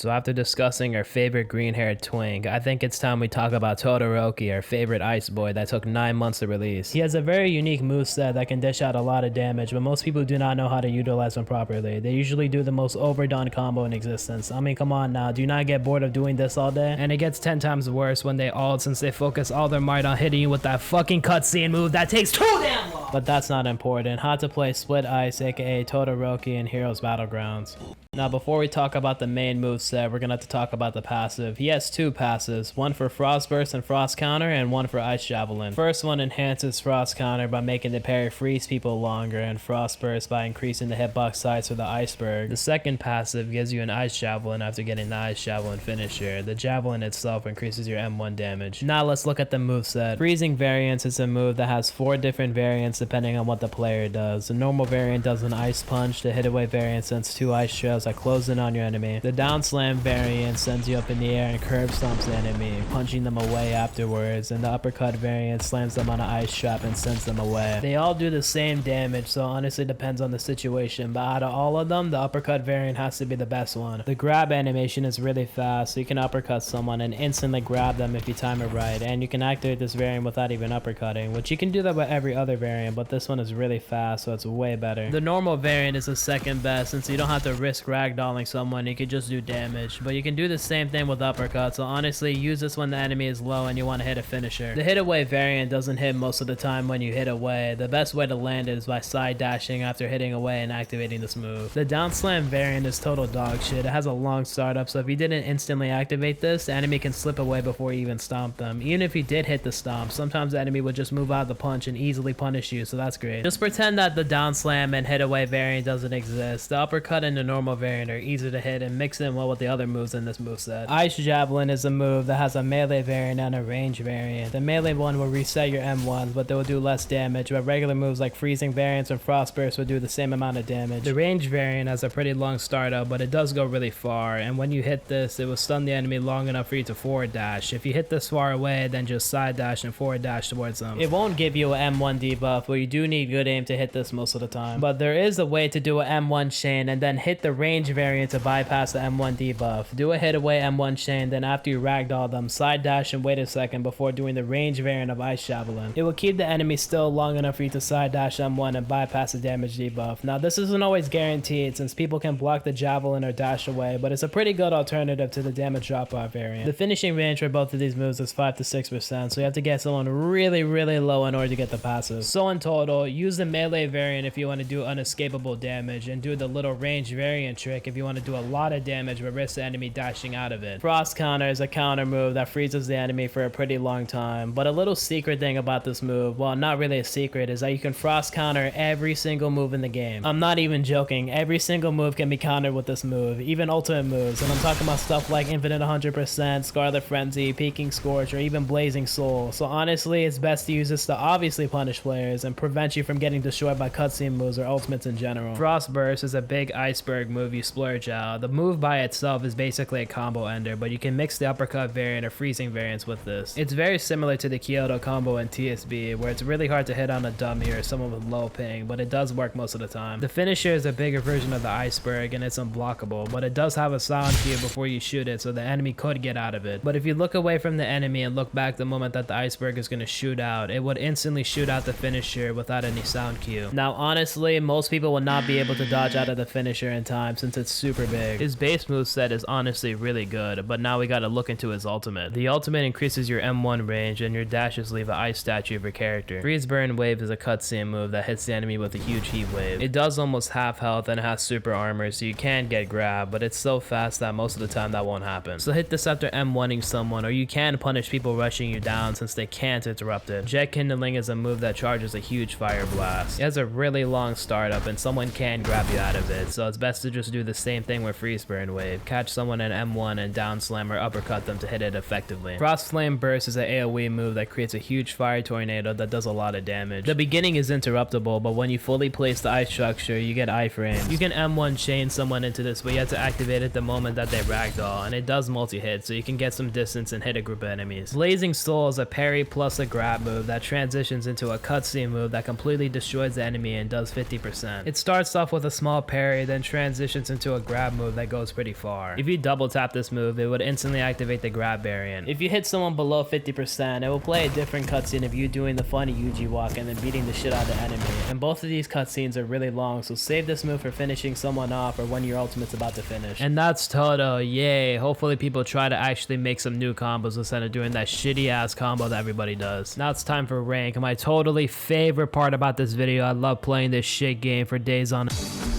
So after discussing our favorite green-haired twink, I think it's time we talk about Todoroki, our favorite ice boy that took 9 months to release. He has a very unique moveset that can dish out a lot of damage, but most people do not know how to utilize him properly. They usually do the most overdone combo in existence. I mean, come on now, do you not get bored of doing this all day? And it gets 10 times worse when they ult, since they focus all their might on hitting you with that fucking cutscene move that takes too damn long! But that's not important. How to play Split Ice, aka Todoroki in Heroes Battlegrounds. Now before we talk about the main moveset, we're gonna have to talk about the passive. He has 2 passives, one for Frost Burst and Frost Counter, and one for Ice Javelin. First one enhances Frost Counter by making the parry freeze people longer, and Frost Burst by increasing the hitbox size for the iceberg. The second passive gives you an Ice Javelin after getting the Ice Javelin finisher. The Javelin itself increases your M1 damage. Now let's look at the moveset. Freezing Variants is a move that has 4 different variants depending on what the player does. The normal variant does an Ice Punch, the hit away variant sends 2 ice shells that close in on your enemy. The down slam variant sends you up in the air and curb stomps the enemy, punching them away afterwards, and the uppercut variant slams them on an ice trap and sends them away. They all do the same damage, so honestly depends on the situation, but out of all of them, the uppercut variant has to be the best one. The grab animation is really fast, so you can uppercut someone and instantly grab them if you time it right, and you can activate this variant without even uppercutting, which you can do that with every other variant, but this one is really fast, so it's way better. The normal variant is the second best, since you don't have to risk ragdolling someone, you can just do damage, but you can do the same thing with uppercut, so honestly use this when the enemy is low and you want to hit a finisher. The hit away variant doesn't hit most of the time when you hit away. The best way to land it is by side dashing after hitting away and activating this move. The down slam variant is total dog shit. It has a long startup, so if you didn't instantly activate this, the enemy can slip away before you even stomp them. Even if you did hit the stomp, sometimes the enemy would just move out of the punch and easily punish you, so that's great. Just pretend that the down slam and hit away variant doesn't exist. The uppercut and the normal variant are easy to hit and mix in well with the other moves in this moveset. Ice Javelin is a move that has a melee variant and a range variant. The melee one will reset your M1s, but they will do less damage, but regular moves like freezing variants and frost burst will do the same amount of damage. The range variant has a pretty long startup, but it does go really far, and when you hit this, it will stun the enemy long enough for you to forward dash. If you hit this far away, then just side dash and forward dash towards them. It won't give you an M1 debuff, but you do need good aim to hit this most of the time. But there is a way to do an M1 chain and then hit the range variant to bypass the M1 debuff. Do a hit away M1 chain, then after you ragdoll them, side dash and wait a second before doing the range variant of Ice Javelin. It will keep the enemy still long enough for you to side dash M1 and bypass the damage debuff. Now this isn't always guaranteed since people can block the Javelin or dash away, but it's a pretty good alternative to the damage drop off variant. The finishing range for both of these moves is 5 to 6%, so you have to get someone really low in order to get the passive. So in total, use the melee variant if you want to do unescapable damage, and do the little range variant trick if you want to do a lot of damage but risk the enemy dashing out of it. Frost Counter is a counter move that freezes the enemy for a pretty long time, but a little secret thing about this move, well not really a secret, is that you can frost counter every single move in the game. I'm not even joking, every single move can be countered with this move, even ultimate moves, and I'm talking about stuff like Infinite 100%, Scarlet Frenzy, Peaking Scorch, or even Blazing Soul. So honestly, it's best to use this to obviously punish players and prevent you from getting destroyed by cutscene moves or ultimates in general. Frost Burst is a big iceberg move you splurge out. The move by itself is basically a combo ender, but you can mix the uppercut variant or freezing variants with this. It's very similar to the Kyoto combo in TSB, where it's really hard to hit on a dummy or someone with low ping, but it does work most of the time. The finisher is a bigger version of the iceberg and it's unblockable, but it does have a sound cue before you shoot it, so the enemy could get out of it. But if you look away from the enemy and look back the moment that the iceberg is going to shoot out, it would instantly shoot out the finisher without any sound cue. Now honestly, most people will not be able to dodge out of the finisher in time since it's super big. His base moveset is honestly really good, but now we gotta look into his ultimate. The ultimate increases your M1 range and your dashes leave an ice statue of your character. Freeze Burn Wave is a cutscene move that hits the enemy with a huge heat wave. It does almost half health and it has super armor, so you can get grabbed, but it's so fast that most of the time that won't happen. So hit this after M1ing someone, or you can punish people rushing you down since they can't interrupt it. Jet Kindling is a move that charges a huge fire blast. It has a really long startup and someone can grab you out of it, so it's best to just do the same thing with Freeze Burn Wave. Catch someone in M1 and down slam or uppercut them to hit it effectively. Frost Flame Burst is an AoE move that creates a huge fire tornado that does a lot of damage. The beginning is interruptible, but when you fully place the ice structure, you get iframes. You can M1 chain someone into this, but you have to activate it the moment that they ragdoll, and it does multi-hit, so you can get some distance and hit a group of enemies. Blazing Soul is a parry plus a grab move that transitions into a cutscene move that completely destroys the enemy and does 50%. It starts off with a small parry, then transitions animations into a grab move that goes pretty far. If you double tap this move, it would instantly activate the grab variant. If you hit someone below 50%, it will play a different cutscene of you doing the funny Yuji walk and then beating the shit out of the enemy. And both of these cutscenes are really long, so save this move for finishing someone off or when your ultimate's about to finish. And that's Todo, yay. Hopefully people try to actually make some new combos instead of doing that shitty ass combo that everybody does. Now it's time for rank. My totally favorite part about this video. I love playing this shit game for days on end.